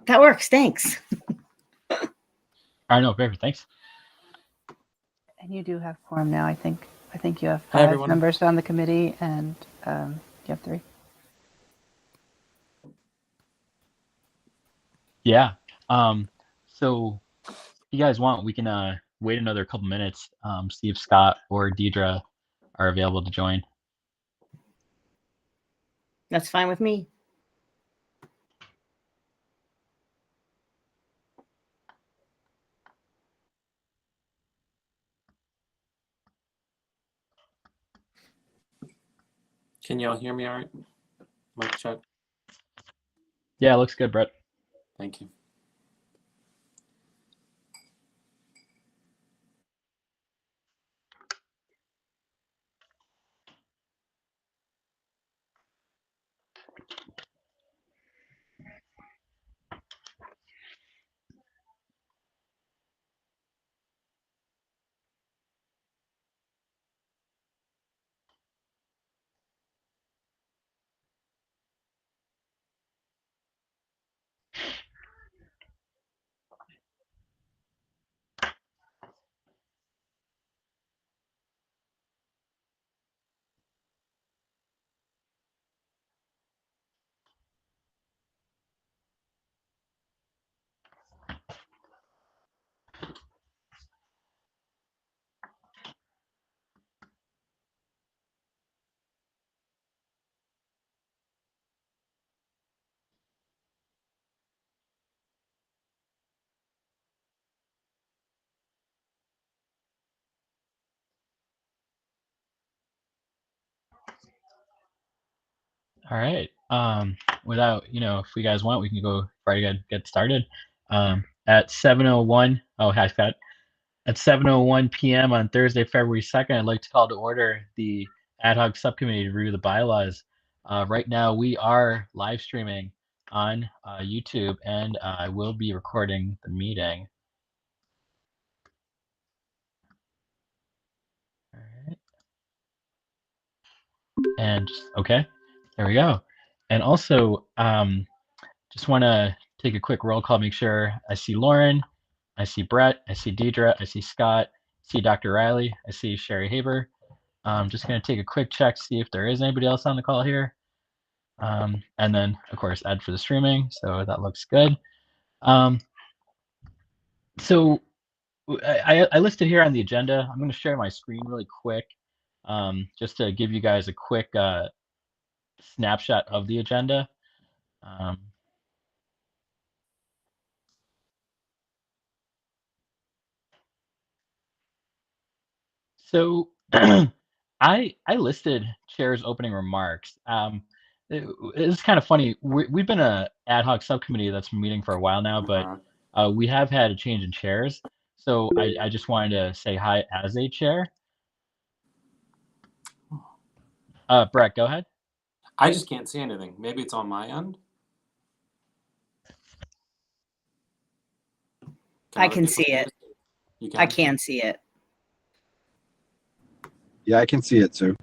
That works. Thanks. All right, no, perfect. Thanks. And you do have quorum now, I think. I think you have Hi, 5 everyone. members on the committee, and you have 3. Yeah. So if you guys want, we can wait another couple minutes, see if Scott or Deidre are available to join. That's fine with me. Can y'all hear me all right? Mic check. Yeah, looks good, Brett. Thank you. All right. Without, if you guys want, we can go try to get started. At 7:01. Oh, hi, Scott. At 7:01 p.m. on Thursday, February 2nd, I'd like to call to order the ad hoc subcommittee to review the bylaws. Right now, we are live streaming on YouTube, and I will be recording the meeting. All right. And okay, there we go. And also, just want to take a quick roll call, make sure I see Lauren, I see Brett, I see Deidre, I see Scott, I see Dr. Riley, I see Sherry Haber. I'm just going to take a quick check, see if there is anybody else on the call here. And then, of course, add for the streaming. So that looks good. So I listed here on the agenda. I'm going to share my screen really quick, just to give you guys a quick snapshot of the agenda. So I listed chair's opening remarks. It's kind of funny. We've been a ad hoc subcommittee that's been meeting for a while now, but we have had a change in chairs. So I just wanted to say hi as a chair. Brett, go ahead. I just can't see anything. Maybe it's on my end. I can see it. You can? I can see it. Yeah, I can see it, sir.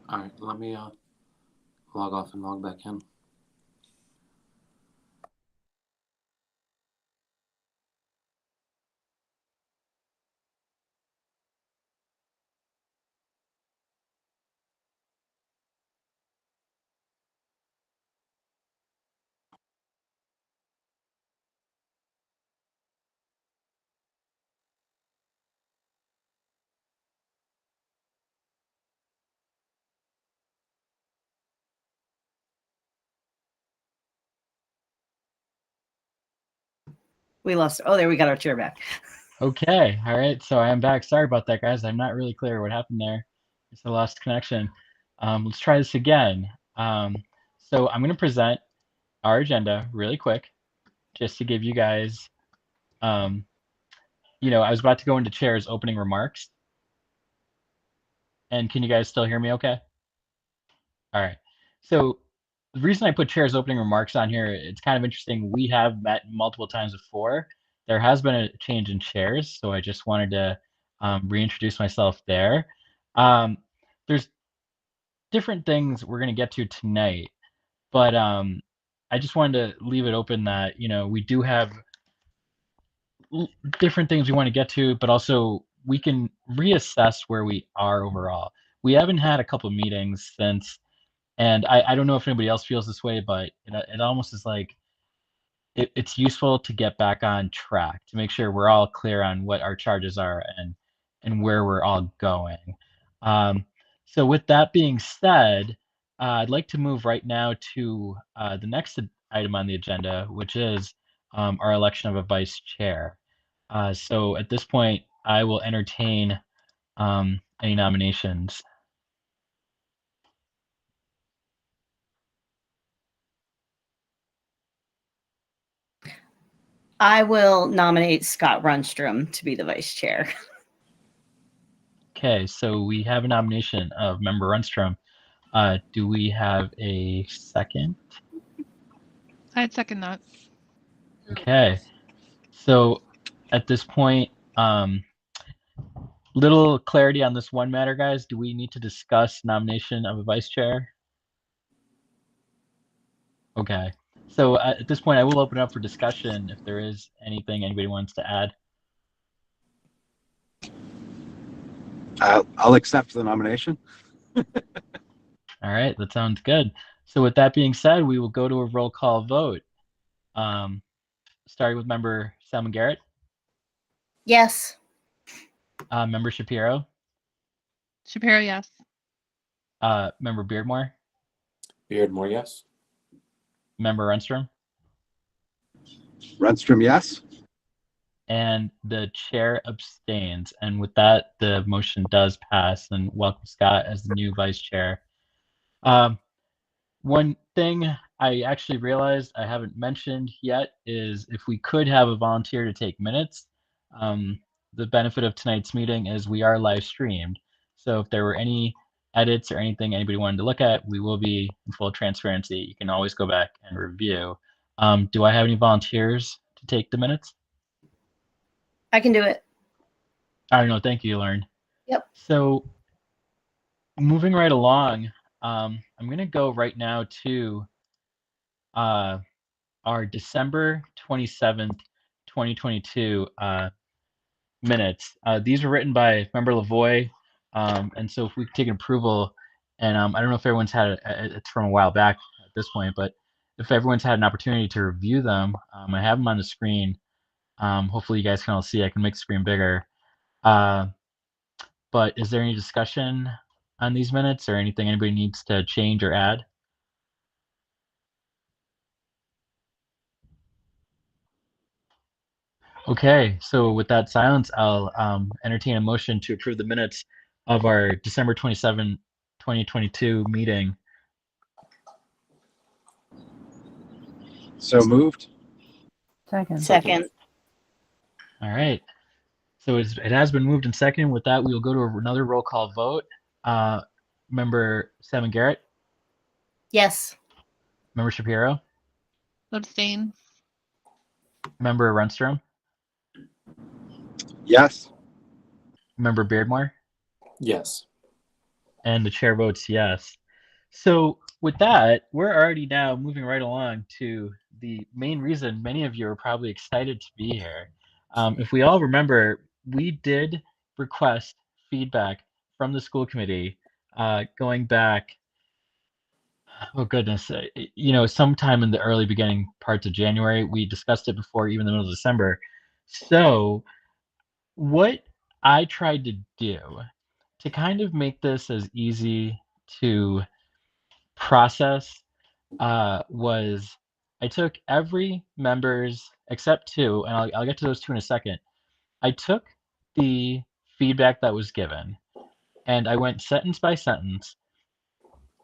All right, let me log off and log back in. We lost. Oh, there we got our chair back. Okay. All right. So I am back. Sorry about that, guys. I'm not really clear what happened there. I lost connection. Let's try this again. So I'm going to present our agenda really quick, just to give you guys, I was about to go into chair's opening remarks. And can you guys still hear me okay? All right. So the reason I put chair's opening remarks on here, it's kind of interesting. We have met multiple times before. There has been a change in chairs, so I just wanted to reintroduce myself there. There's different things we're going to get to tonight, but I just wanted to leave it open that, we do have different things we want to get to, but also we can reassess where we are overall. We haven't had a couple of meetings since, and I don't know if anybody else feels this way, but it almost is like it's useful to get back on track to make sure we're all clear on what our charges are and where we're all going. So with that being said, I'd like to move right now to the next item on the agenda, which is our election of a vice chair. So at this point, I will entertain any nominations. I will nominate Scott Runstrom to be the vice chair. Okay, so we have a nomination of Member Runstrom. Do we have a second? I'd second that. Okay, so at this point, little clarity on this one matter, guys. Do we need to discuss nomination of a vice chair? Okay, so at this point, I will open up for discussion if there is anything anybody wants to add. I'll accept the nomination. All right, that sounds good. So with that being said, we will go to a roll call vote. Starting with Member Salmon Garrett, Yes. Member Shapiro, Shapiro, yes. Member Beardmore, Beardmore, yes. Member Runstrom, Runstrom, yes. and the chair abstains. And with that, the motion does pass. And welcome Scott as the new vice chair. One thing I actually realized I haven't mentioned yet is if we could have a volunteer to take minutes. The benefit of tonight's meeting is we are live streamed. So if there were any edits or anything anybody wanted to look at, we will be in full transparency. You can always go back and review. Do I have any volunteers to take the minutes? I can do it. I don't know. Thank you, Lauren. Yep. So moving right along, I'm going to go right now to our December 27th, 2022 minutes. These were written by Member Lavoie, and so if we could take an approval, and I don't know if everyone's had it's from a while back at this point, but if everyone's had an opportunity to review them, I have them on the screen. Hopefully you guys can all see. I can make the screen bigger. But is there any discussion on these minutes or anything anybody needs to change or add? Okay, so with that silence, I'll entertain a motion to approve the minutes of our December 27, 2022 meeting. So moved. Second. All right. So it has been moved and seconded. With that, we will go to another roll call vote. Member Salmon Garrett, Yes. Member Shapiro, Abstain. Member Runstrom, Yes. Member Beardmore, Yes. and the chair votes yes. So with that, we're already now moving right along to the main reason many of you are probably excited to be here. If we all remember, we did request feedback from the school committee going back, oh goodness, sometime in the early beginning parts of January. We discussed it before even the middle of December. So what I tried to do to kind of make this as easy to process was I took every member's except two, and I'll get to those two in a second. I took the feedback that was given and I went sentence by sentence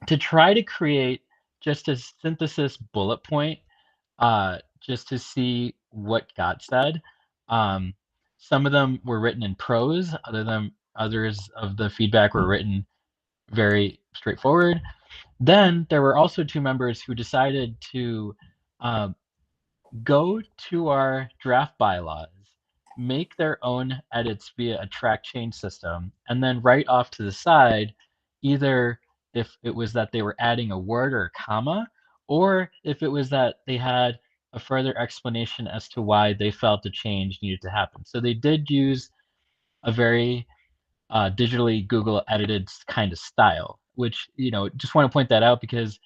to try to create just a synthesis bullet point, just to see what got said. Some of them were written in prose, others of the feedback were written very straightforward. Then there were also two members who decided to go to our draft bylaws, make their own edits via a track change system, and then right off to the side, either if it was that they were adding a word or a comma, or if it was that they had a further explanation as to why they felt the change needed to happen. So they did use a very digitally Google edited kind of style, which, just want to point that out because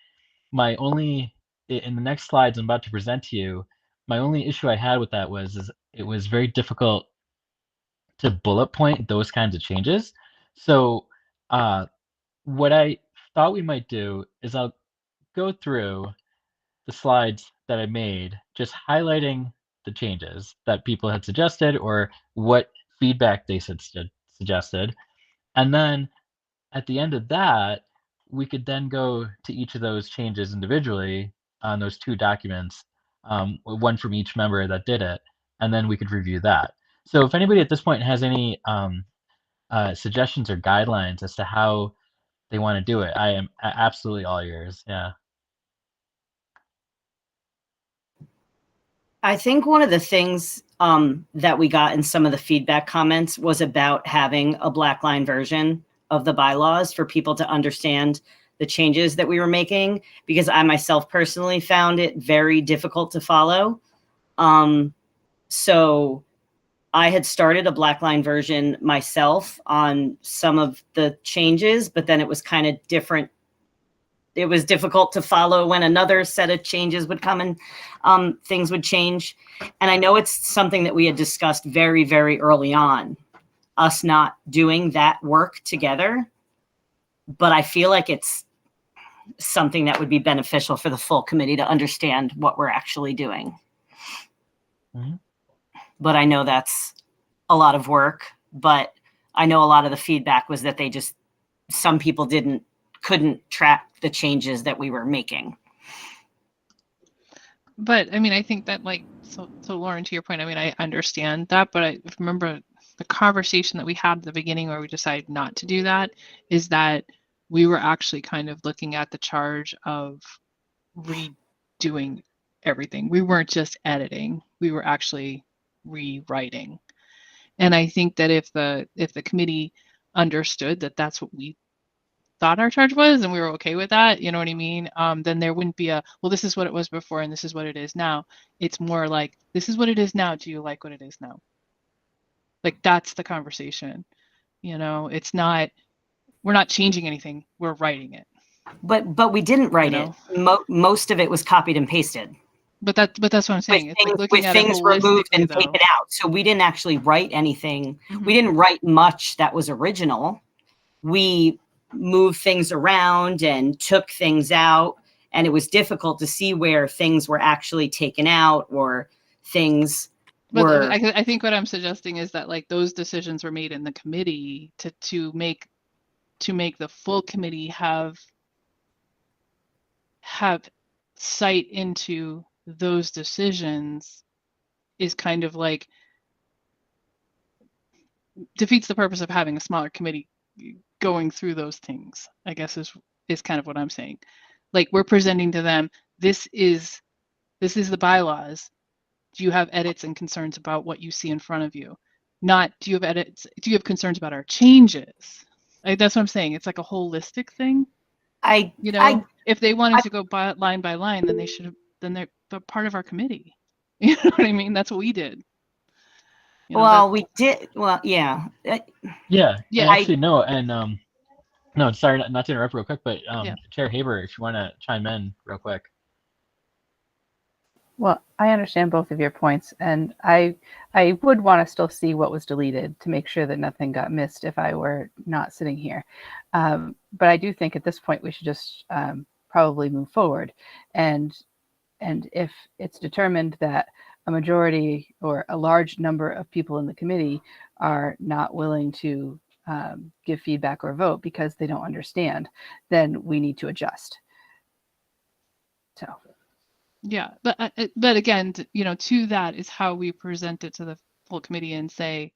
in the next slides I'm about to present to you, my only issue I had with that is it was very difficult to bullet point those kinds of changes. So what I thought we might do is I'll go through the slides that I made, just highlighting the changes that people had suggested or what feedback they suggested. And then at the end of that, we could then go to each of those changes individually on those 2 documents, one from each member that did it, and then we could review that. So if anybody at this point has any suggestions or guidelines as to how they want to do it, I am absolutely all ears. Yeah. I think one of the things that we got in some of the feedback comments was about having a black line version of the bylaws for people to understand the changes that we were making, because I myself personally found it very difficult to follow. So I had started a black line version myself on some of the changes, but then it was kind of different. It was difficult to follow when another set of changes would come and things would change. And I know it's something that we had discussed very, very early on, us not doing that work together. But I feel like it's something that would be beneficial for the full committee to understand what we're actually doing. Mhm. But I know that's a lot of work, but I know a lot of the feedback was that some people couldn't track the changes that we were making. But I mean, I think that so Lauren, to your point, I mean, I understand that, but I remember the conversation that we had at the beginning where we decided not to do that is that we were actually kind of looking at the charge of redoing everything. We weren't just editing, we were actually rewriting. And I think that if the committee understood that that's what we thought our charge was and we were okay with that, you know what I mean? Then there wouldn't be well, this is what it was before and this is what it is now. It's more like, this is what it is now. Do you like what it is now? Like, that's the conversation. It's not, we're not changing anything. We're writing it. But we didn't write it. Most of it was copied and pasted. But that's what I'm saying. It's like looking with at it things removed and holistically, though. taken out. So we didn't actually write anything. Mhm. We didn't write much that was original. We moved things around and took things out, and it was difficult to see where things were actually taken out or things But were. I think what I'm suggesting is that those decisions were made in the committee to make the full committee have sight into those decisions is kind of like defeats the purpose of having a smaller committee going through those things, I guess is kind of what I'm saying. Like, we're presenting to them, this is the bylaws. Do you have edits and concerns about what you see in front of you? Not, do you have concerns about our changes? That's what I'm saying. It's like a holistic thing. If they wanted to go line by line, then they're part of our committee. You know what I mean? That's what we did. We did. Well, yeah. Yeah. Yeah. Actually, no. And no, sorry, not to interrupt real quick, but Yeah. Chair Haber, if you want to chime in real quick. Well, I understand both of your points, and I would want to still see what was deleted to make sure that nothing got missed if I were not sitting here. But I do think at this point we should just probably move forward, and if it's determined that a majority or a large number of people in the committee are not willing to give feedback or vote because they don't understand, then we need to adjust. So. Yeah, but again, to that is how we present it to the full committee and say,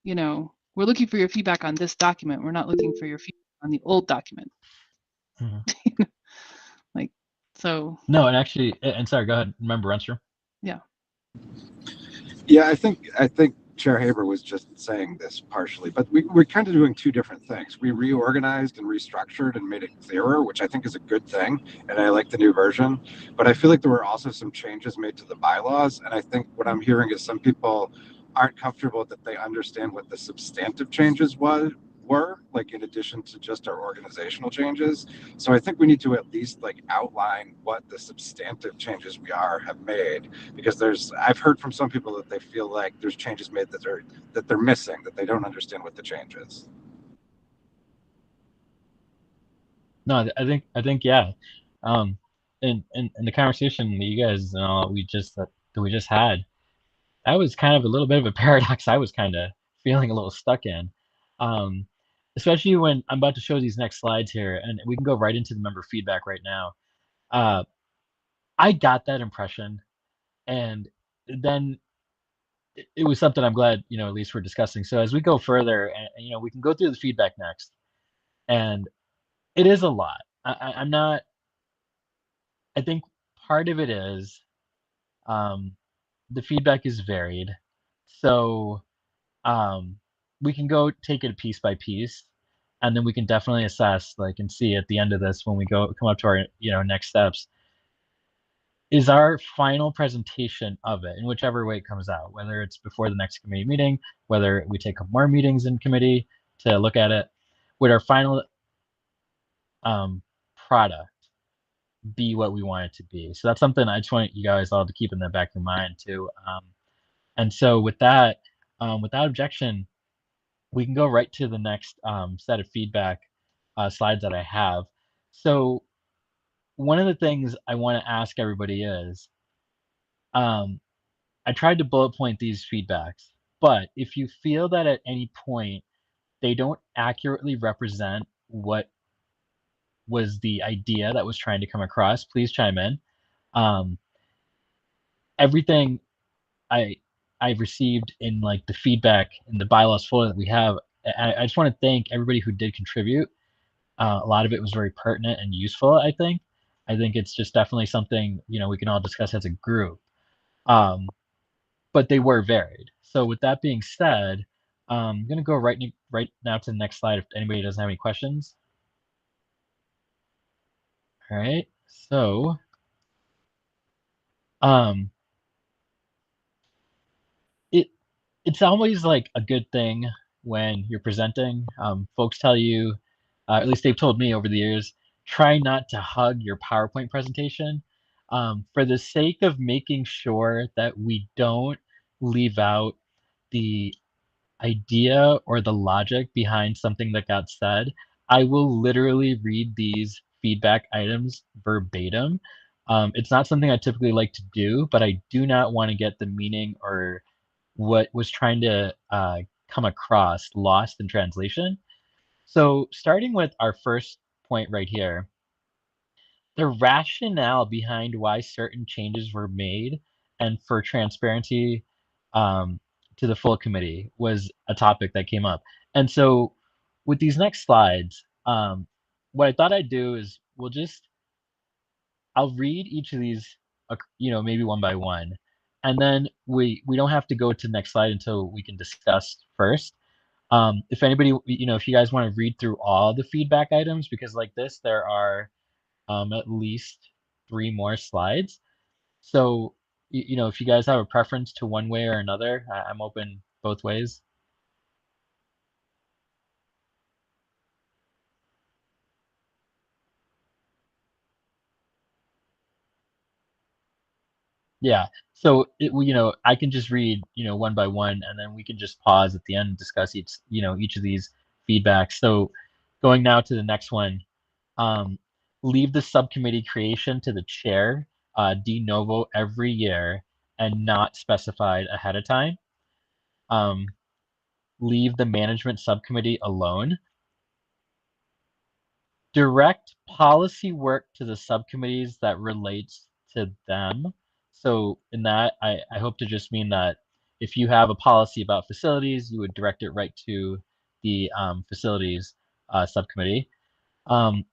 we're looking for your feedback on this document. We're not looking for your feedback on the old document. Mm-hmm. So. No, and actually, and sorry, go ahead. Remember Renstrom? Yeah. Yeah, I think Chair Haber was just saying this partially, but we're kind of doing two different things. We reorganized and restructured and made it clearer, which I think is a good thing, and I like the new version. But I feel like there were also some changes made to the bylaws, and I think what I'm hearing is some people aren't comfortable that they understand what the substantive changes were, like in addition to just our organizational changes. So I think we need to at least like outline what the substantive changes we have made, because I've heard from some people that they feel like there's changes made that they're missing, that they don't understand what the change is. No, I think yeah. In the conversation that you guys that we just had, that was kind of a little bit of a paradox I was kind of feeling a little stuck in. Um, Especially when I'm about to show these next slides here, and we can go right into the member feedback right now. I got that impression, and then it was something I'm glad, at least we're discussing. So as we go further, and we can go through the feedback next, and it is a lot. I'm not. I think part of it is um, the feedback is varied, so um, we can go take it piece by piece, and then we can definitely assess, like, and see at the end of this when we come up to our next steps, is our final presentation of it in whichever way it comes out, whether it's before the next committee meeting, whether we take more meetings in committee to look at it, would our final product be what we want it to be? So that's something I just want you guys all to keep in the back of your mind too. And so with that, without objection, we can go right to the next set of feedback slides that I have. So one of the things I want to ask everybody is, I tried to bullet point these feedbacks, but if you feel that at any point they don't accurately represent what was the idea that was trying to come across, please chime in. Um, Everything I I've received in like the feedback in the bylaws folder that we have, I just want to thank everybody who did contribute. A lot of it was very pertinent and useful. I think it's just definitely something we can all discuss as a group. But they were varied. So with that being said, I'm gonna go right now to the next slide if anybody doesn't have any questions. All right. So um, it it's always like a good thing when you're presenting. Folks tell you, at least they've told me over the years, try not to hug your PowerPoint presentation, for the sake of making sure that we don't leave out the idea or the logic behind something that got said. I will literally read these feedback items verbatim. It's not something I typically like to do, but I do not want to get the meaning or what was trying to come across lost in translation. So, starting with our first point right here, the rationale behind why certain changes were made and for transparency um, to the full committee was a topic that came up. And so, with these next slides, what I thought I'd do is I'll read each of these, maybe one by one, and then we don't have to go to the next slide until we can discuss first. If anybody, if you guys want to read through all the feedback items, because like this, there are at least 3 more slides. So, if you guys have a preference to one way or another, I'm open both ways. Yeah. So I can just read, one by one, and then we can just pause at the end and discuss each of these feedbacks. So going now to the next one, um, leave the subcommittee creation to the chair, de novo every year and not specified ahead of time. Um, Leave the management subcommittee alone. Direct policy work to the subcommittees that relates to them. So in that, I hope to just mean that if you have a policy about facilities, you would direct it right to the facilities subcommittee. Um,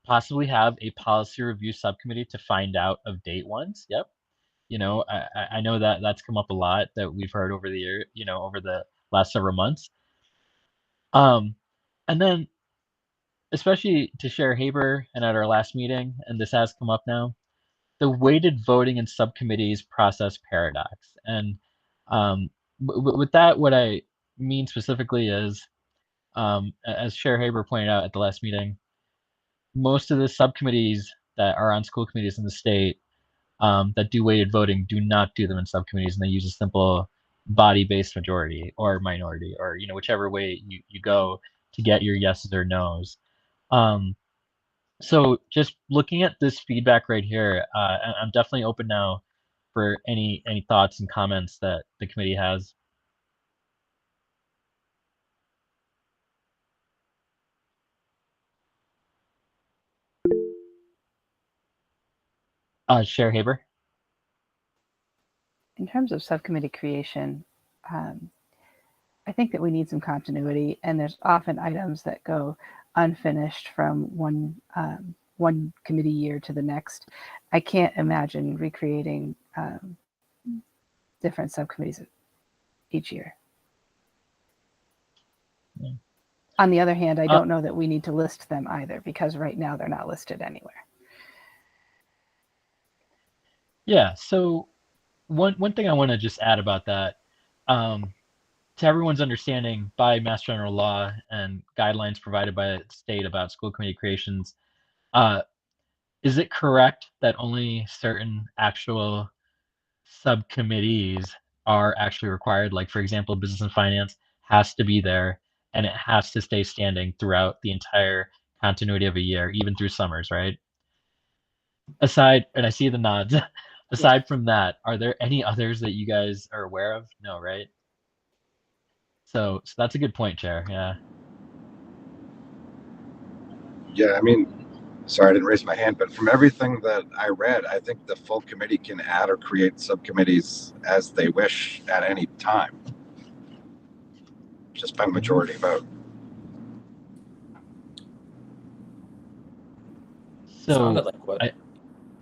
possibly have a policy review subcommittee to find out of date ones. Yep. I know that that's come up a lot that we've heard over the year, over the last several months. And then especially to Chair Haber and at our last meeting, and this has come up now, the weighted voting in subcommittees process paradox. And with that, what I mean specifically is, as Chair Haber pointed out at the last meeting, most of the subcommittees that are on school committees in the state that do weighted voting do not do them in subcommittees, and they use a simple body-based majority or minority, or whichever way you go to get your yeses or nos. So just looking at this feedback right here, I'm definitely open now for any thoughts and comments that the committee has. Chair Haber. In terms of subcommittee creation, I think that we need some continuity, and there's often items that go unfinished from one committee year to the next. I can't imagine recreating different subcommittees each year. Yeah. On the other hand, I don't know that we need to list them either, because right now they're not listed anywhere. Yeah, so one thing I want to just add about that, to everyone's understanding, by Mass General Law and guidelines provided by the state about school committee creations, is it correct that only certain actual subcommittees are actually required? Like, for example, business and finance has to be there, and it has to stay standing throughout the entire continuity of a year, even through summers, right? Aside, and I see the nods, aside from that, are there any others that you guys are aware of? No, right? So that's a good point, Chair. Yeah. Yeah, I mean, sorry, I didn't raise my hand, but from everything that I read, I think the full committee can add or create subcommittees as they wish at any time, just by majority vote. So, Sounded like what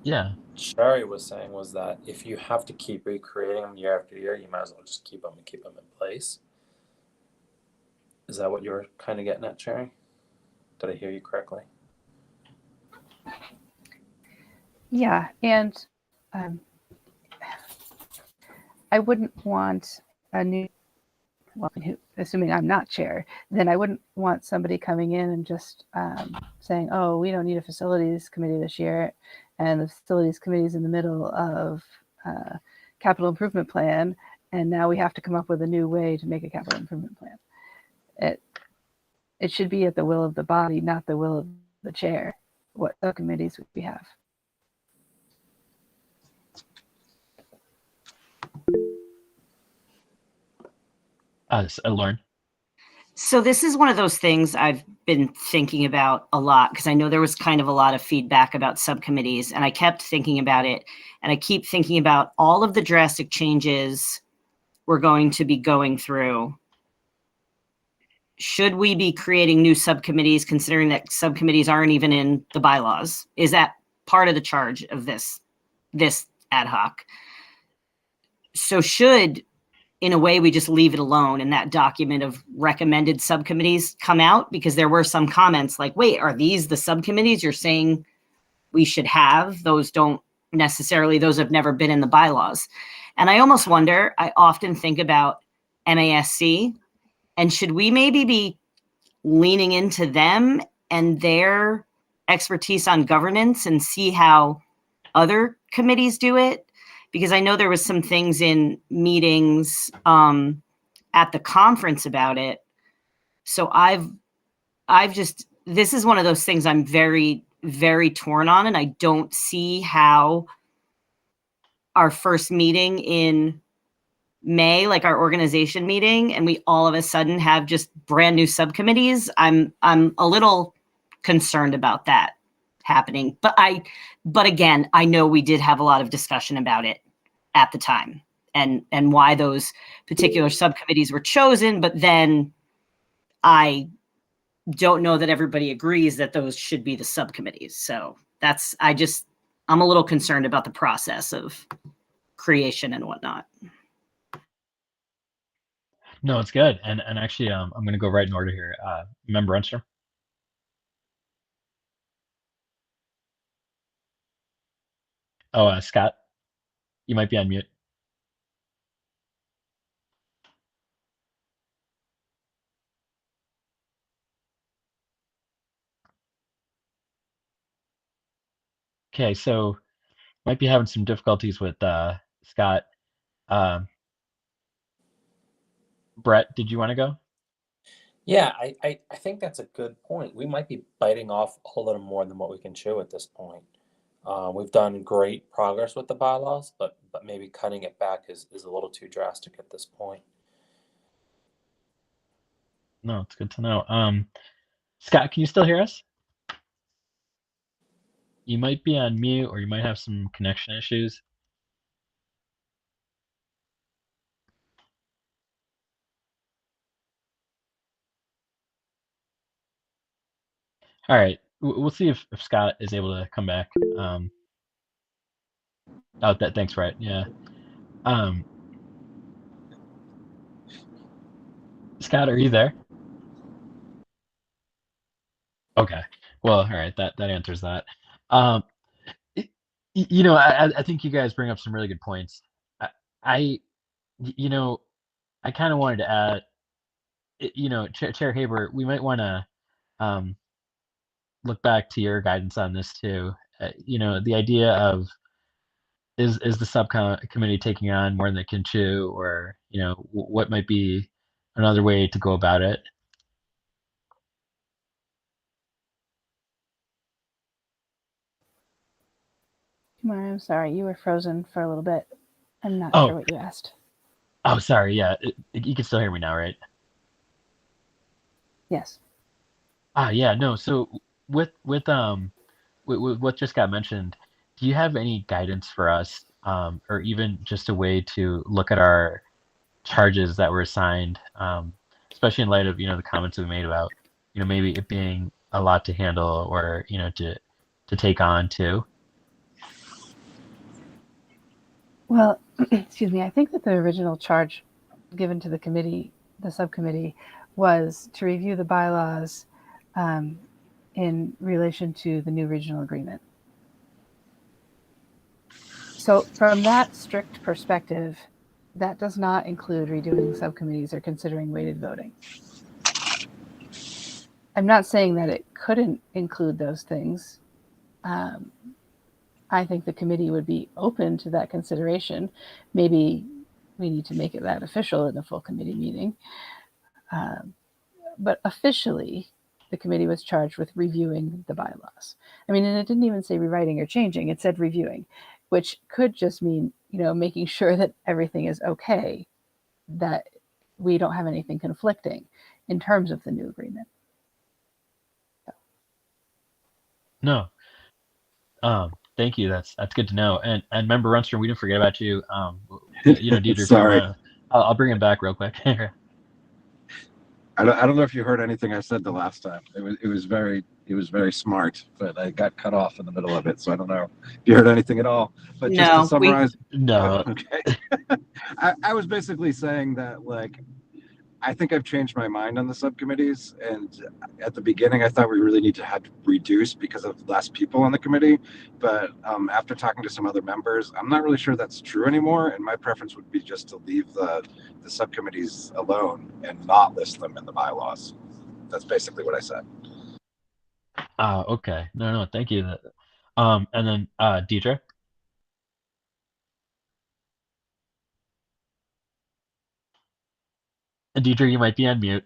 yeah. Sherry was saying was that if you have to keep recreating them year after year, you might as well just keep them in place. Is that what you were kind of getting at, Sherry? Did I hear you correctly? Yeah, and I wouldn't want a new, well, assuming I'm not chair, then I wouldn't want somebody coming in and just saying, oh, we don't need a facilities committee this year, and the facilities committee is in the middle of capital improvement plan, and now we have to come up with a new way to make a capital improvement plan. It should be at the will of the body, not the will of the chair, what subcommittees we have. Lauren. So this is one of those things I've been thinking about a lot, because I know there was kind of a lot of feedback about subcommittees, and I kept thinking about it, and I keep thinking about all of the drastic changes we're going to be going through. Should we be creating new subcommittees, considering that subcommittees aren't even in the bylaws? Is that part of the charge of this ad hoc? So should, in a way, we just leave it alone and that document of recommended subcommittees come out? Because there were some comments like, wait, are these the subcommittees you're saying we should have? Those have never been in the bylaws. And I almost wonder, I often think about MASC, and should we maybe be leaning into them and their expertise on governance and see how other committees do it? Because I know there was some things in meetings at the conference about it. So this is one of those things I'm very, very torn on, and I don't see how our first meeting in May, like our organization meeting, and we all of a sudden have just brand new subcommittees. I'm a little concerned about that happening. But again, I know we did have a lot of discussion about it at the time, and why those particular subcommittees were chosen. But then I don't know that everybody agrees that those should be the subcommittees. So I'm a little concerned about the process of creation and whatnot. No, it's good. And actually, I'm going to go right in order here. Member Unstrom. Oh, Scott, you might be on mute. Okay, so might be having some difficulties with Scott. Um, Brett, did you want to go? Yeah, I think that's a good point. We might be biting off a little more than what we can chew at this point. We've done great progress with the bylaws, but maybe cutting it back is a little too drastic at this point. No, it's good to know. Scott, can you still hear us? You might be on mute, or you might have some connection issues. All right, we'll see if Scott is able to come back. Oh, thanks, Brett. Yeah. Scott, are you there? Okay. Well, all right. That answers that. Um, I think you guys bring up some really good points. I you know, I kind of wanted to add, Chair Haber, we might want to um, look back to your guidance on this too. The idea of is the subcommittee taking on more than they can chew, or what might be another way to go about it. Kumar, I'm sorry, you were frozen for a little bit. I'm not Oh, sure what you asked. oh, sorry. Yeah, you can still hear me now, right? Yes. Yeah. No. So with what just got mentioned, do you have any guidance for us, or even just a way to look at our charges that were assigned, especially in light of the comments we made about maybe it being a lot to handle, or to take on too. Well, excuse me, I think that the original charge given to the committee, the subcommittee, was to review the bylaws in relation to the new regional agreement. So from that strict perspective, that does not include redoing subcommittees or considering weighted voting. I'm not saying that it couldn't include those things. I think the committee would be open to that consideration. Maybe we need to make it that official in a full committee meeting. But officially, the committee was charged with reviewing the bylaws. I mean, and it didn't even say rewriting or changing, it said reviewing, which could just mean, making sure that everything is okay, that we don't have anything conflicting in terms of the new agreement. No. Thank you. That's good to know. And member Runstrom, we didn't forget about you. Deidre, if you Sorry. wanna, I'll bring him back real quick. I don't know if you heard anything I said the last time. It was very smart, but I got cut off in the middle of it, so I don't know if you heard anything at all. But just No, to summarize, No. okay. I was basically saying that, like, I think I've changed my mind on the subcommittees. And at the beginning, I thought we really need to have reduce because of less people on the committee. But after talking to some other members, I'm not really sure that's true anymore. And my preference would be just to leave the subcommittees alone and not list them in the bylaws. That's basically what I said. Okay. No, thank you. And then Deidre. And Deidre, you might be on mute.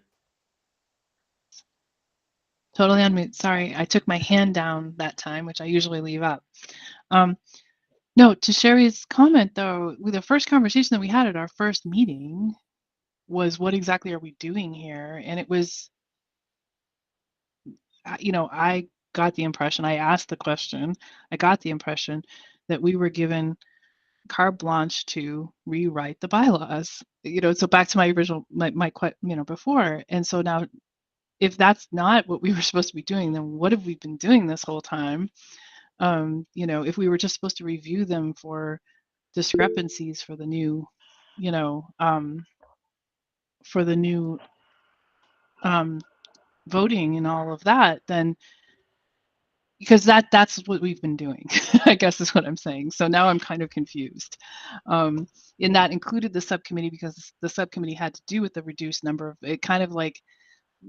Totally on mute. Sorry, I took my hand down that time, which I usually leave up. No, to Sherry's comment though, the first conversation that we had at our first meeting was, what exactly are we doing here? And it was, I got the impression, I asked the question, I got the impression that we were given carte blanche to rewrite the bylaws. So back to my original, my before. And so now, if that's not what we were supposed to be doing, then what have we been doing this whole time? If we were just supposed to review them for discrepancies for the new, for the new voting and all of that, then because that's what we've been doing, I guess is what I'm saying. So now I'm kind of confused. And that included the subcommittee because the subcommittee had to do with the reduced number of it, kind of like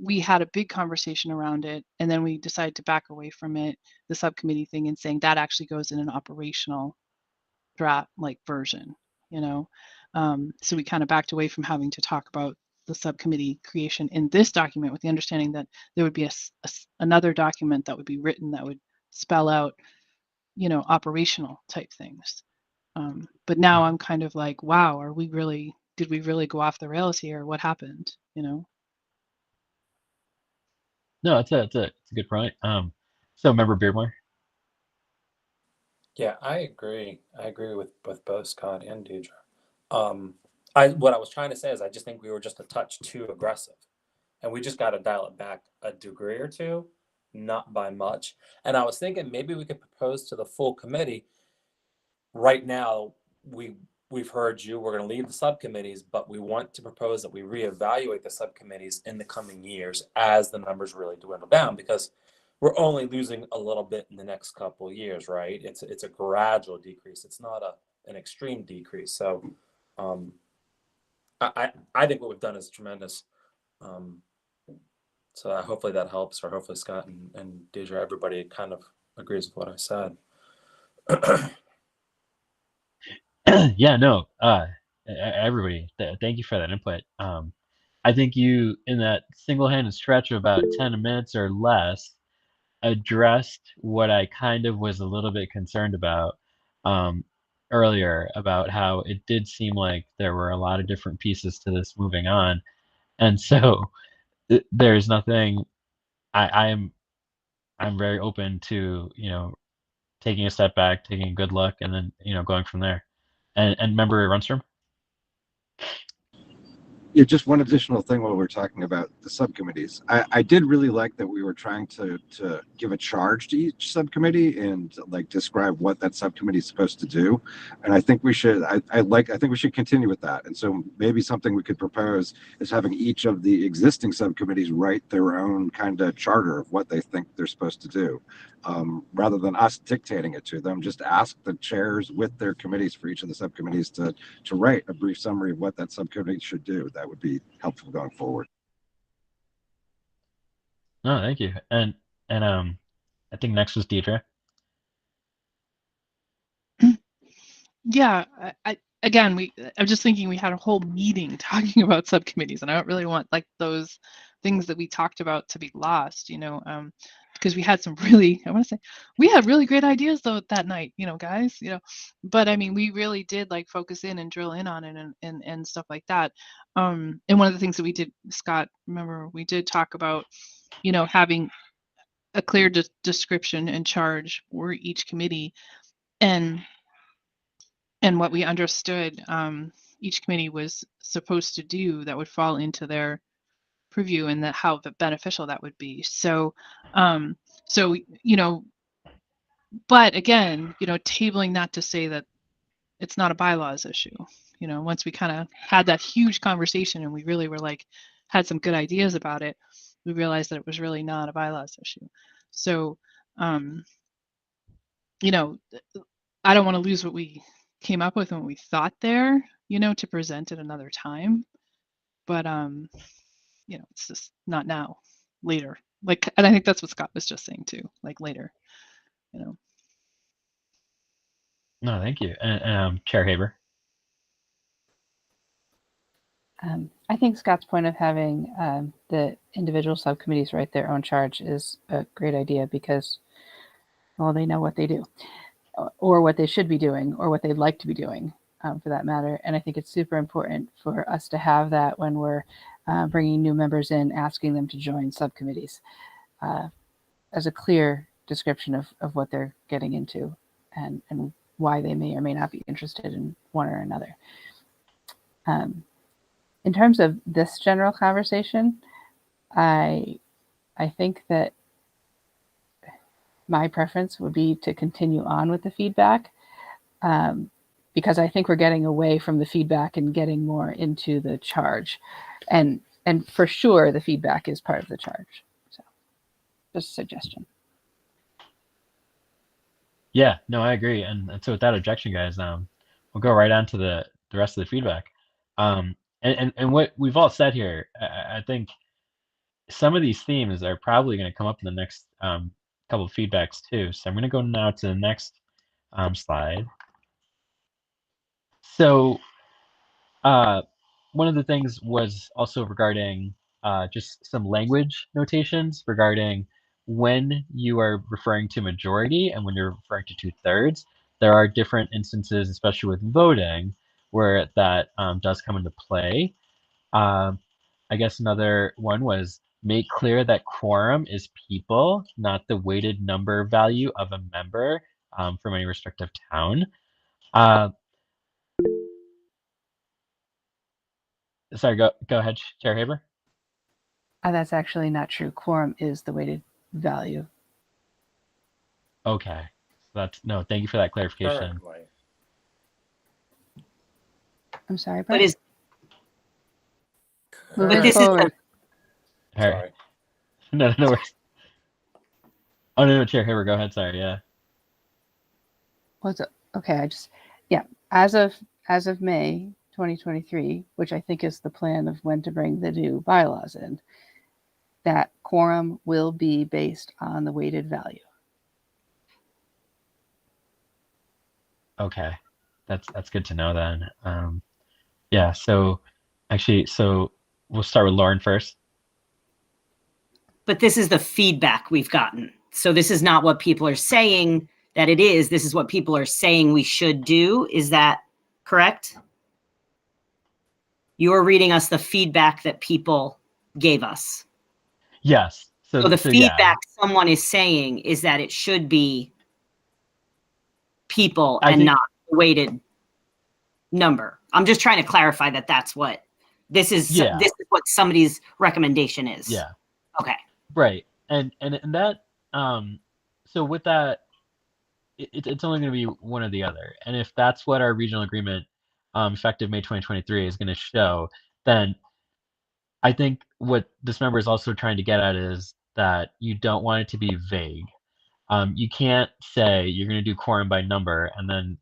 we had a big conversation around it and then we decided to back away from it, the subcommittee thing, and saying that actually goes in an operational draft like version, you know. So we kind of backed away from having to talk about the subcommittee creation in this document with the understanding that there would be another document that would be written that would spell out, operational type things. But now I'm kind of like, wow, did we really go off the rails here? What happened? No, it's a good point. So Member Beardmore. Yeah, I agree. I agree with both Scott and Deidre. What I was trying to say is I just think we were just a touch too aggressive, and we just got to dial it back a degree or two, not by much. And I was thinking maybe we could propose to the full committee. Right now, we've heard you. We're going to leave the subcommittees, but we want to propose that we reevaluate the subcommittees in the coming years as the numbers really dwindle down, because we're only losing a little bit in the next couple of years, right? It's a gradual decrease. It's not an extreme decrease. So I think what we've done is tremendous. So hopefully that helps, or hopefully Scott and Deidre, everybody kind of agrees with what I said. Yeah, no, everybody, thank you for that input. I think you, in that single-handed stretch of about 10 minutes or less, addressed what I kind of was a little bit concerned about earlier, about how it did seem like there were a lot of different pieces to this moving on. And so there's nothing, I'm very open to, taking a step back, taking a good look, and then, going from there. And Member Runstrom? Yeah, just one additional thing while we're talking about the subcommittees. I did really like that we were trying to give a charge to each subcommittee and like describe what that subcommittee is supposed to do. And I think we should I think we should continue with that. And so maybe something we could propose is having each of the existing subcommittees write their own kind of charter of what they think they're supposed to do. Rather than us dictating it to them, just ask the chairs with their committees for each of the subcommittees to write a brief summary of what that subcommittee should do. That would be helpful going forward. No, thank you. And I think next was Deidre. Yeah, again, I'm just thinking we had a whole meeting talking about subcommittees, and I don't really want like those things that we talked about to be lost, because we had some really, I want to say, we had really great ideas though that night, guys, but I mean, we really did like focus in and drill in on it and stuff like that. And one of the things that we did, Scott, remember, we did talk about, having a clear description and charge for each committee, and what we understood each committee was supposed to do that would fall into their purview, and that how beneficial that would be. So, so but again, tabling that to say that it's not a bylaws issue. Once we kind of had that huge conversation and we really were like had some good ideas about it, we realized that it was really not a bylaws issue. So, I don't want to lose what we came up with and what we thought there, to present at another time. But it's just not now, later. Like, and I think that's what Scott was just saying too, like later, No, thank you. And Chair Haber. I think Scott's point of having the individual subcommittees write their own charge is a great idea because, well, they know what they do or what they should be doing or what they'd like to be doing for that matter. And I think it's super important for us to have that when we're bringing new members in, asking them to join subcommittees as a clear description of what they're getting into and why they may or may not be interested in one or another. In terms of this general conversation, I think that my preference would be to continue on with the feedback because I think we're getting away from the feedback and getting more into the charge. And for sure, the feedback is part of the charge. So just a suggestion. Yeah, no, I agree. And so without objection, guys, we'll go right on to the rest of the feedback. And what we've all said here, I think some of these themes are probably going to come up in the next couple of feedbacks too. So I'm going to go now to the next slide. So one of the things was also regarding just some language notations regarding when you are referring to majority and when you're referring to 2/3. There are different instances, especially with voting, where that does come into play. I guess another one was make clear that quorum is people, not the weighted number value of a member from any respective town. Sorry, go ahead, Chair Haber. That's actually not true. Quorum is the weighted value. Okay, so no. Thank you for that clarification. Currently. I'm sorry, But Brett. is Moving this is forward. All right. Sorry. No worries. Oh no, Chair Haber, go ahead. Sorry, yeah. What's up? Okay, as of May 2023, which I think is the plan of when to bring the new bylaws in, that quorum will be based on the weighted value. Okay, that's good to know then. Yeah. So actually, we'll start with Lauren first. But this is the feedback we've gotten. So this is not what people are saying that it is. This is what people are saying we should do. Is that correct? You're reading us the feedback that people gave us. Yes. So the yeah. feedback someone is saying is that it should be people and not weighted number. I'm just trying to clarify that that's what this is. Yeah. This is what somebody's recommendation is. Yeah. Okay. Right. And that so with that, it's only going to be one or the other. And if that's what our regional agreement effective May 2023 is going to show, then I think what this member is also trying to get at is that you don't want it to be vague. You can't say you're going to do quorum by number and then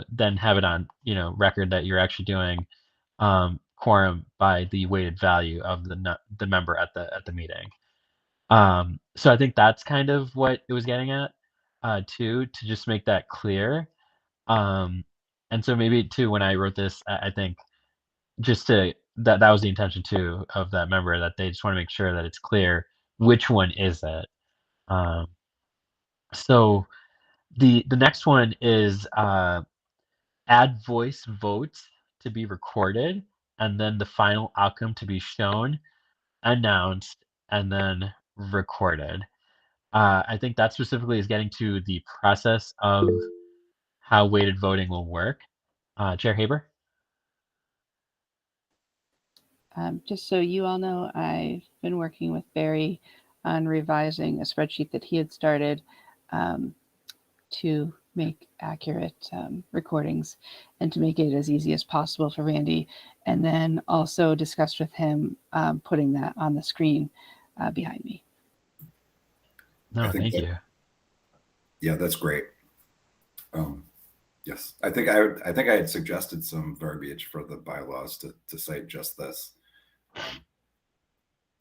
then have it on record that you're actually doing quorum by the weighted value of the member at the meeting. So I think that's kind of what it was getting at too, to just make that clear. And so maybe too, when I wrote this, I think just that was the intention too of that member, that they just want to make sure that it's clear which one is it. So the next one is add voice votes to be recorded, and then the final outcome to be shown, announced, and then recorded. I think that specifically is getting to the process of how weighted voting will work. Chair Haber? Just so you all know, I've been working with Barry on revising a spreadsheet that he had started to make accurate recordings and to make it as easy as possible for Randy. And then also discussed with him putting that on the screen behind me. No, thank you. Yeah, that's great. Yes, I think I had suggested some verbiage for the bylaws to say just this.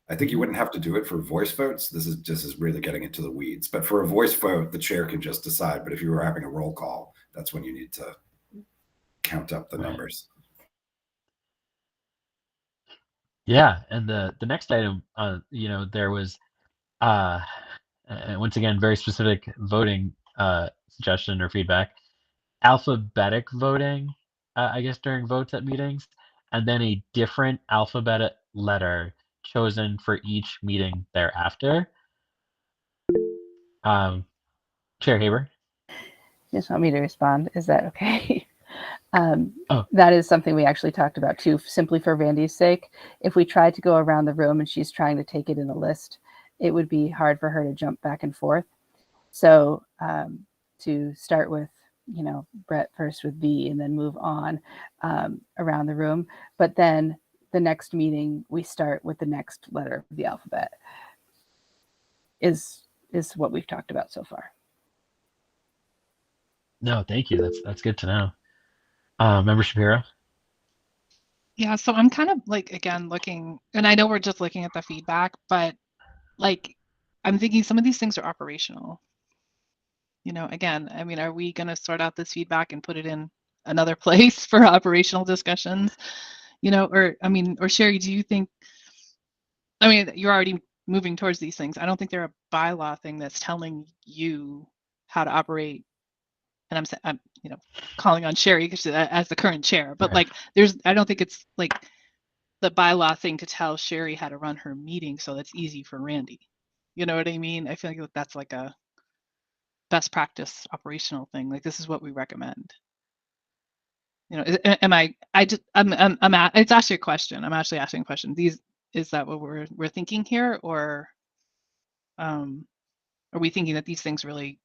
I think you wouldn't have to do it for voice votes. This is really getting into the weeds. But for a voice vote, the chair can just decide. But if you were having a roll call, that's when you need to count up the numbers. Yeah, and the next item, there was once again very specific voting suggestion or feedback. Alphabetic voting, I guess, during votes at meetings, and then a different alphabet letter chosen for each meeting thereafter. Chair Haber? You just want me to respond? Is that okay? Oh. That is something we actually talked about too, simply for Randy's sake. If we tried to go around the room and she's trying to take it in a list, it would be hard for her to jump back and forth. So to start with Brett first with B and then move on around the room. But then the next meeting, we start with the next letter of the alphabet is what we've talked about so far. No, thank you. That's good to know. Member Shapiro? Yeah, so I'm kind of like, again, looking, and I know we're just looking at the feedback, but like, I'm thinking some of these things are operational. Again, I mean, are we going to sort out this feedback and put it in another place for operational discussions? Or Sherry, do you think, I mean, you're already moving towards these things. I don't think they're a bylaw thing that's telling you how to operate. And I'm calling on Sherry as the current chair, but Right. like, I don't think it's like the bylaw thing to tell Sherry how to run her meeting so that's easy for Randy. You know what I mean? I feel like that's like a best practice operational thing. Like, this is what we recommend. It's actually a question. I'm actually asking a question. Is that what we're thinking here, or are we thinking that these things really,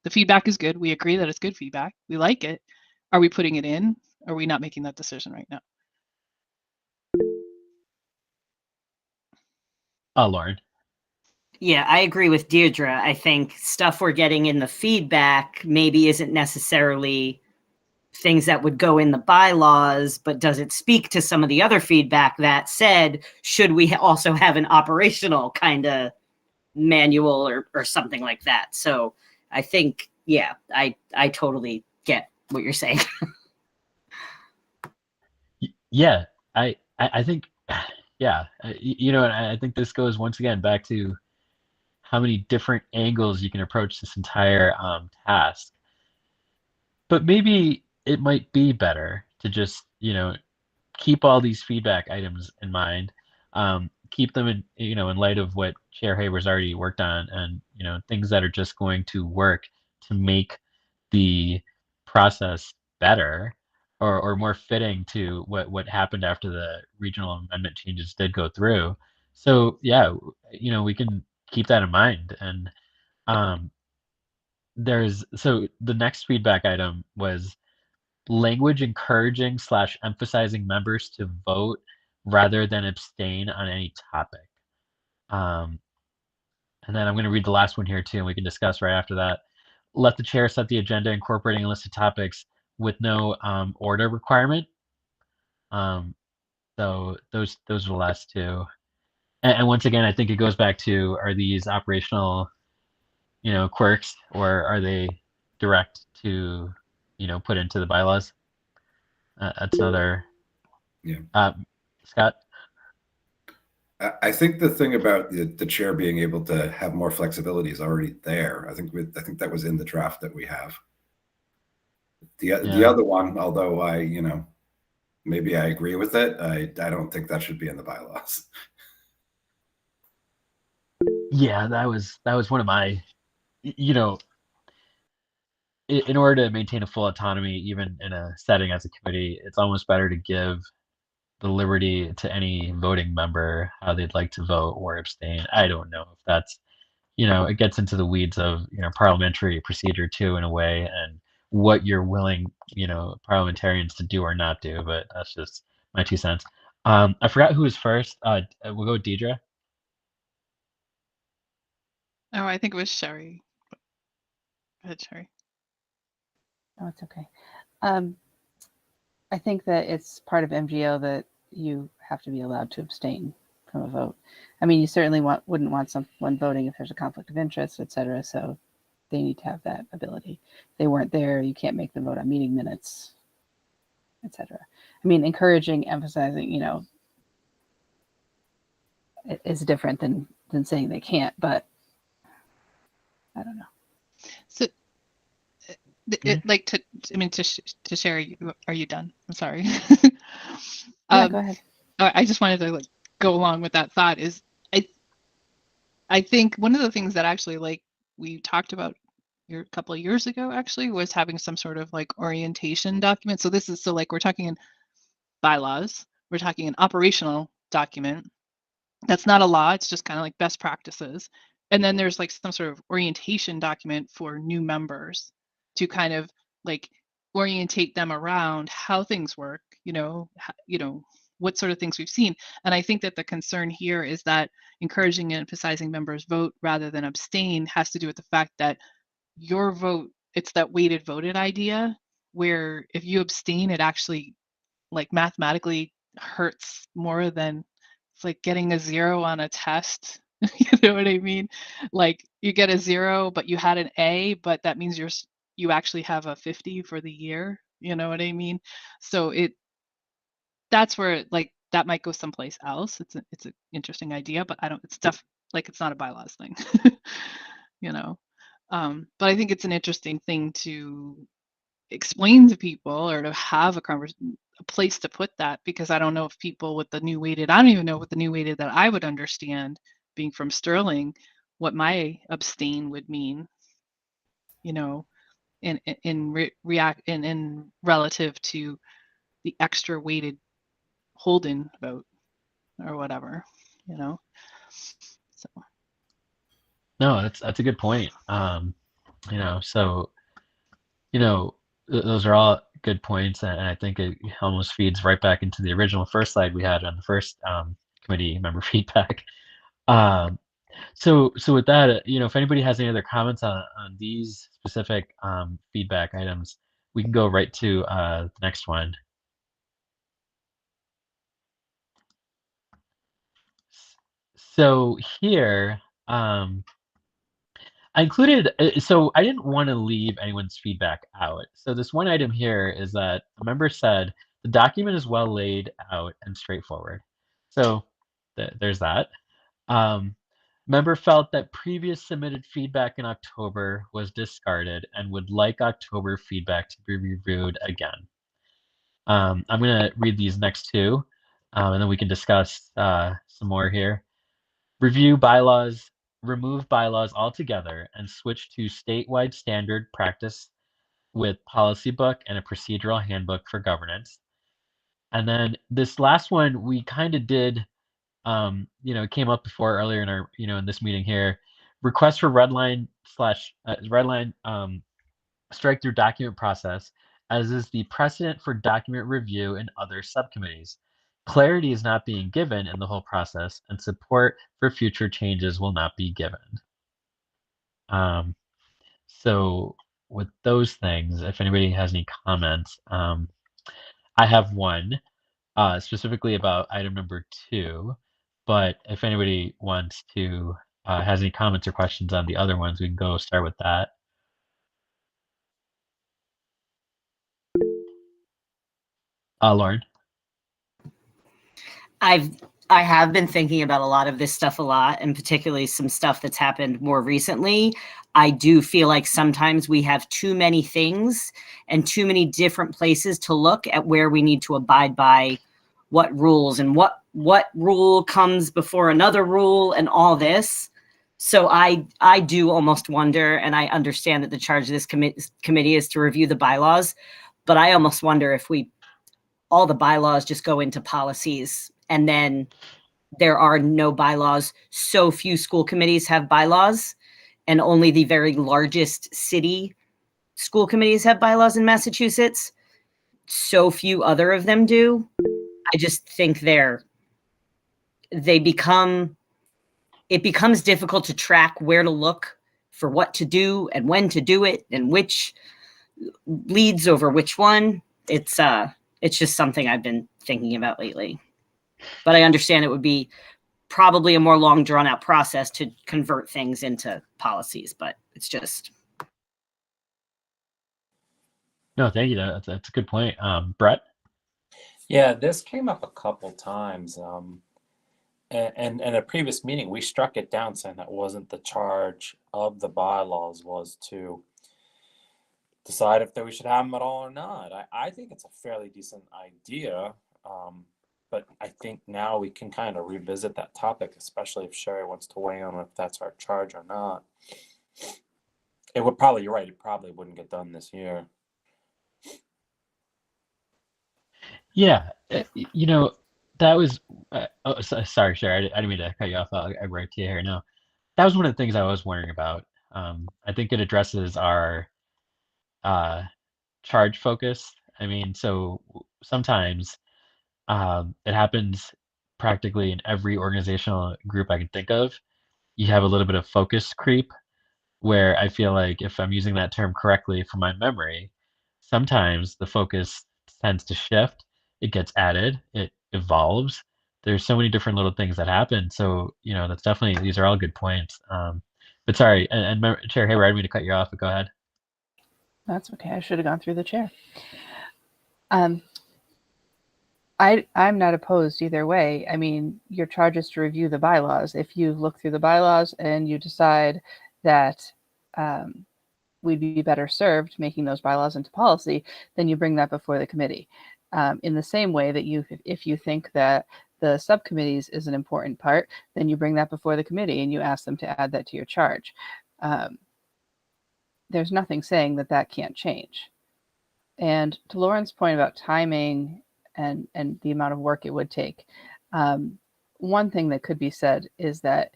the feedback is good, we agree that it's good feedback, we like it, are we putting it in? Are we not making that decision right now? Lauren. Yeah, I agree with Deirdre. I think stuff we're getting in the feedback maybe isn't necessarily things that would go in the bylaws, but does it speak to some of the other feedback that said, should we also have an operational kind of manual or something like that? So I think, yeah, I totally get what you're saying. Yeah, I think, yeah, and I think this goes once again back to how many different angles you can approach this entire task. But maybe it might be better to just, keep all these feedback items in mind, keep them in light of what Chair Haber's already worked on, and things that are just going to work to make the process better, or more fitting to what happened after the regional amendment changes did go through. So yeah, we can keep that in mind. And um, so the next feedback item was language encouraging / emphasizing members to vote rather than abstain on any topic. Um, and then I'm going to read the last one here too, and we can discuss right after that. Let the chair set the agenda incorporating a list of topics with no order requirement. So those are the last two. And once again, I think it goes back to, are these operational, quirks, or are they direct to, put into the bylaws? That's another. Yeah. Scott? I think the thing about the chair being able to have more flexibility is already there. I think that was in the draft that we have. The other one, although maybe I agree with it, I don't think that should be in the bylaws. Yeah, that was one of my, in order to maintain a full autonomy, even in a setting as a committee, it's almost better to give the liberty to any voting member how they'd like to vote or abstain. I don't know if that's, it gets into the weeds of, parliamentary procedure too, in a way, and what you're willing, parliamentarians to do or not do, but that's just my 2 cents. I forgot who was first. We'll go with Deidre. Oh, I think it was Sherry. Go ahead, Sherry. Oh, it's okay. I think that it's part of MGO that you have to be allowed to abstain from a vote. I mean, you certainly wouldn't want someone voting if there's a conflict of interest, et cetera. So they need to have that ability. If they weren't there, you can't make them vote on meeting minutes, et cetera. I mean, encouraging, emphasizing, is different than saying they can't, but I don't know. So to Sherry, are you done? I'm sorry. Yeah, go ahead. I just wanted to go along with that thought. Is I think one of the things that actually we talked about a couple of years ago actually was having some sort of orientation document. So we're talking in bylaws, we're talking an operational document. That's not a law, it's just kind of like best practices. And then there's some sort of orientation document for new members to kind of like orientate them around how things work, what sort of things we've seen. And I think that the concern here is that encouraging and emphasizing members vote rather than abstain has to do with the fact that your vote, it's that weighted voted idea, where if you abstain, it actually like mathematically hurts more than it's like getting a 0 on a test. You know what I mean? Like you get a 0, but you had an A, but that means you actually have a 50 for the year. You know what I mean? So that's where like that might go someplace else. It's an interesting idea, but it's like it's not a bylaws thing. you know. But I think it's an interesting thing to explain to people or to have a place to put that, because I don't know if people with the new weighted, I don't even know what the new weighted that I would understand being from Sterling, what my abstain would mean, in relative to the extra weighted hold-in vote or whatever, So. No, that's a good point. So those are all good points, and I think it almost feeds right back into the original first slide we had on the first committee member feedback. So with that, if anybody has any other comments on these specific feedback items, we can go right to the next one. So here, I included, so I didn't want to leave anyone's feedback out. So this one item here is that a member said, the document is well laid out and straightforward. So there's that. Member felt that previous submitted feedback in October was discarded and would like October feedback to be reviewed again. I'm going to read these next two, and then we can discuss some more here. Review bylaws, remove bylaws altogether and switch to statewide standard practice with policy book and a procedural handbook for governance. And then this last one we kind of did, it came up before earlier in our, in this meeting here. Request for redline strike through document process, as is the precedent for document review in other subcommittees. Clarity is not being given in the whole process, and support for future changes will not be given. So with those things, if anybody has any comments, I have one specifically about item number 2, but if anybody wants to has any comments or questions on the other ones, we can go start with that. Lauren. I have been thinking about a lot of this stuff a lot, and particularly some stuff that's happened more recently. I do feel like sometimes we have too many things and too many different places to look at where we need to abide by what rules and what rule comes before another rule and all this. So I do almost wonder, and I understand that the charge of this committee is to review the bylaws, but I almost wonder if all the bylaws just go into policies and then there are no bylaws. So few school committees have bylaws, and only the very largest city school committees have bylaws in Massachusetts. So few other of them do. I just think it becomes difficult to track where to look for what to do and when to do it and which leads over which one. It's just something I've been thinking about lately. But I understand it would be probably a more long drawn out process to convert things into policies, but it's just. No, thank you. That's a good point. Brett? Yeah, this came up a couple times. And in a previous meeting, we struck it down saying that wasn't the charge of the bylaws, was to decide if we should have them at all or not. I think it's a fairly decent idea. But I think now we can kind of revisit that topic, especially if Sherry wants to weigh in on if that's our charge or not. It would probably, you're right, it probably wouldn't get done this year. Yeah, that was, sorry, Sherry, I didn't mean to cut you off. I'll right to you here now. That was one of the things I was wondering about. I think it addresses our charge focused. I mean, so sometimes it happens practically in every organizational group I can think of. You have a little bit of focus creep where I feel like if I'm using that term correctly from my memory, sometimes the focus tends to shift, it gets added, it evolves. There's so many different little things that happen. So, that's definitely, these are all good points. But sorry, and Chair Hayward, I didn't mean to cut you off, but go ahead. That's okay. I should have gone through the chair. I'm not opposed either way. I mean, your charge is to review the bylaws. If you look through the bylaws and you decide that we'd be better served making those bylaws into policy, then you bring that before the committee. In the same way that if you think that the subcommittees is an important part, then you bring that before the committee and you ask them to add that to your charge. There's nothing saying that that can't change. And to Lauren's point about timing and the amount of work it would take, one thing that could be said is that,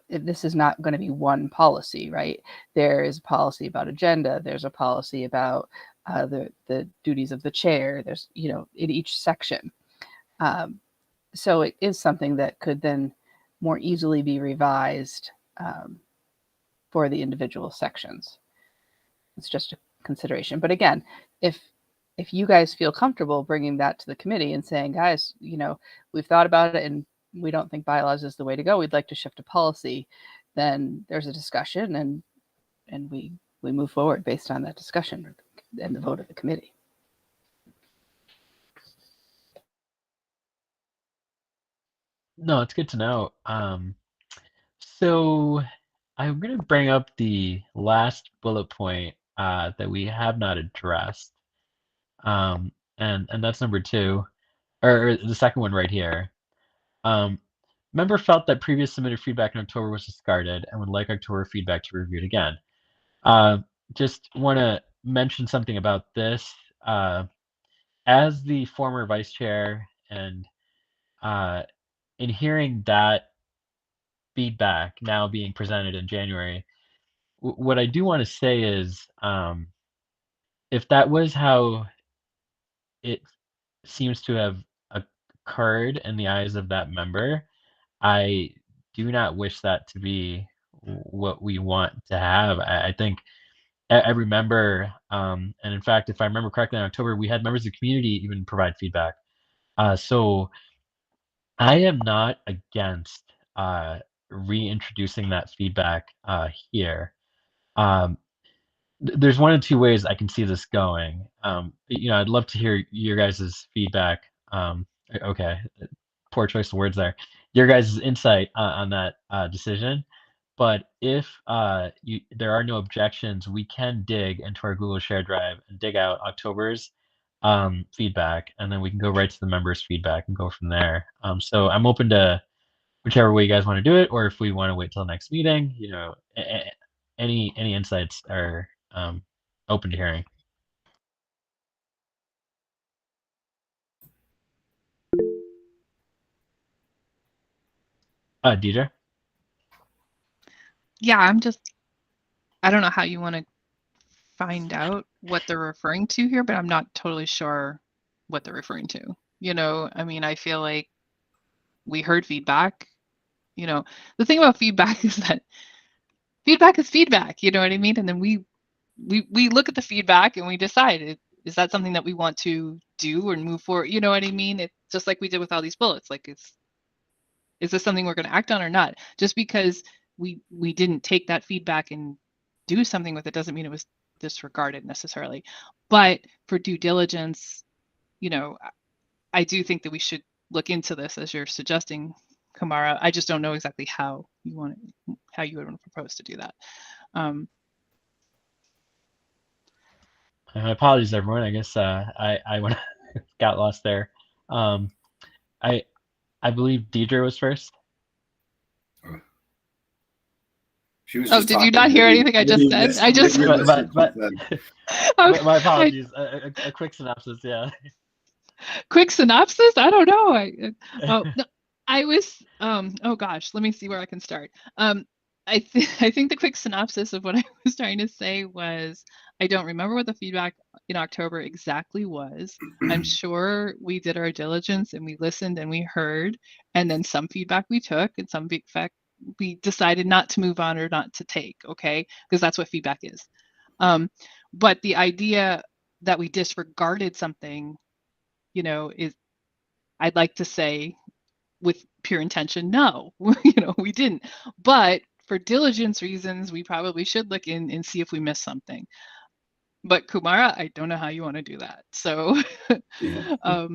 this is not going to be one policy, right? There is a policy about agenda. There's a policy about the duties of the chair. There's, in each section. So it is something that could then more easily be revised for the individual sections. It's just a consideration. But again, if you guys feel comfortable bringing that to the committee and saying, guys, we've thought about it and we don't think bylaws is the way to go, we'd like to shift to policy, then there's a discussion and we move forward based on that discussion and the vote of the committee. No, it's good to know. So I'm going to bring up the last bullet point that we have not addressed. And that's number 2, or the second one right here. Member felt that previous submitted feedback in October was discarded and would like October feedback to be reviewed again. Just want to mention something about this. As the former vice chair and in hearing that feedback now being presented in January, what I do want to say is if that was how it seems to have occurred in the eyes of that member, I do not wish that to be what we want to have. I think every member, and in fact, if I remember correctly, in October, we had members of the community even provide feedback. So I am not against reintroducing that feedback here. There's one of two ways I can see this going. I'd love to hear your guys' feedback. Okay, poor choice of words there. Your guys' insight on that decision. But if there are no objections, we can dig into our Google Share Drive and dig out October's feedback, and then we can go right to the members' feedback and go from there. So I'm open to whichever way you guys want to do it, or if we want to wait till next meeting. Any insights are open to hearing. Deidre? Yeah, I don't know how you want to find out what they're referring to here, but I'm not totally sure what they're referring to. I mean, I feel like we heard feedback. The thing about feedback is that feedback is feedback, you know what I mean? And then we look at the feedback and we decide, is that something that we want to do or move forward? You know what I mean? It's just like we did with all these bullets. Like, is this something we're going to act on or not? Just because we didn't take that feedback and do something with it doesn't mean it was disregarded necessarily. But for due diligence, I do think that we should look into this as you're suggesting, Kamara. I just don't know exactly how you would want to propose to do that. Apologies, everyone. I guess I went got lost there. I believe Deidre was first. She was did you not hear anything I just said? I just. My apologies. A quick synopsis, yeah. Quick synopsis? I don't know. No, I was. Oh gosh, let me see where I can start. I think the quick synopsis of what I was trying to say was, I don't remember what the feedback in October exactly was. I'm sure we did our diligence and we listened and we heard, and then some feedback we took and some feedback we decided not to move on or not to take, okay? Because that's what feedback is. But the idea that we disregarded something, you know, is, I'd like to say with pure intention, no, you know, we didn't. But for diligence reasons, we probably should look in and see if we missed something. But Kumara, I don't know how you want to do that. So, Yeah.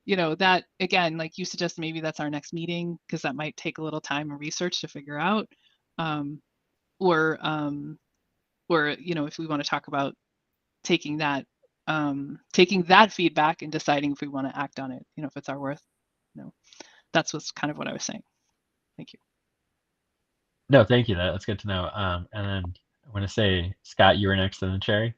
you know, that again, like you suggested, maybe that's our next meeting, because that might take a little time and research to figure out. Or you know, if we want to talk about taking that feedback and deciding if we want to act on it, you know, if it's our worth. You know, that's what's kind of what I was saying. Thank you. No, thank you. That's good to know. And then I want to say, Scott, you were next to the Cherry.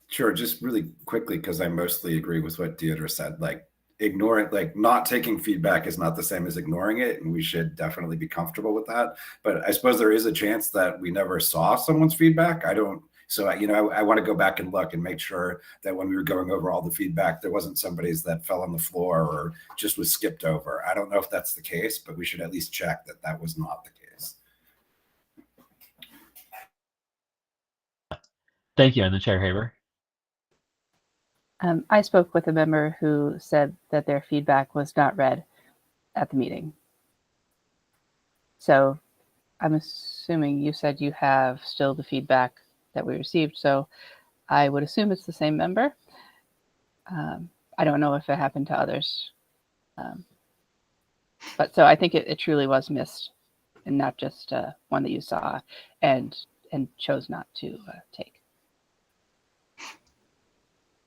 Sure. Just really quickly, because I mostly agree with what Deidre said. Like ignoring, like not taking feedback is not the same as ignoring it, and we should definitely be comfortable with that. But I suppose there is a chance that we never saw someone's feedback. I don't. So you know, I want to go back and look and make sure that when we were going over all the feedback, there wasn't somebody's that fell on the floor or just was skipped over. I don't know if that's the case, but we should at least check that that was not the case. Thank you, and the Chair Haber. I spoke with a member who said that their feedback was not read at the meeting. So I'm assuming you said you have still the feedback that we received. So I would assume it's the same member. I don't know if it happened to others. But so I think it truly was missed, and not just one that you saw and chose not to take.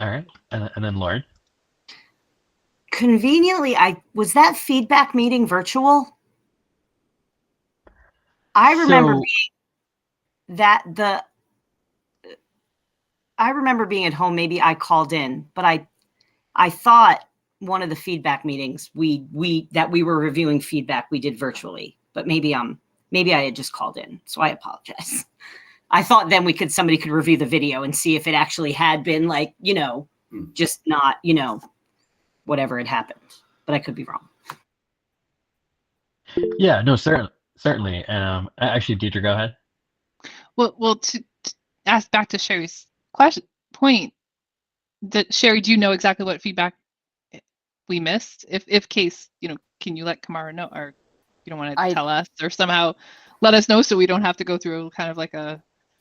All right, and then Lauren. Conveniently, was that feedback meeting virtual? I remember I remember being at home. Maybe I called in, but I thought one of the feedback meetings we were reviewing feedback we did virtually, but maybe I had just called in, so I apologize. I thought then somebody could review the video and see if it actually had been like, you know, just not, you know, whatever had happened, but I could be wrong. Yeah, no, certainly. Actually, Deidre, go ahead. Well, to ask back to Sherry's point, that Sherry, do you know exactly what feedback we missed? If case, you know, can you let Kumara know, or you don't want to tell us, or somehow let us know so we don't have to go through kind of like a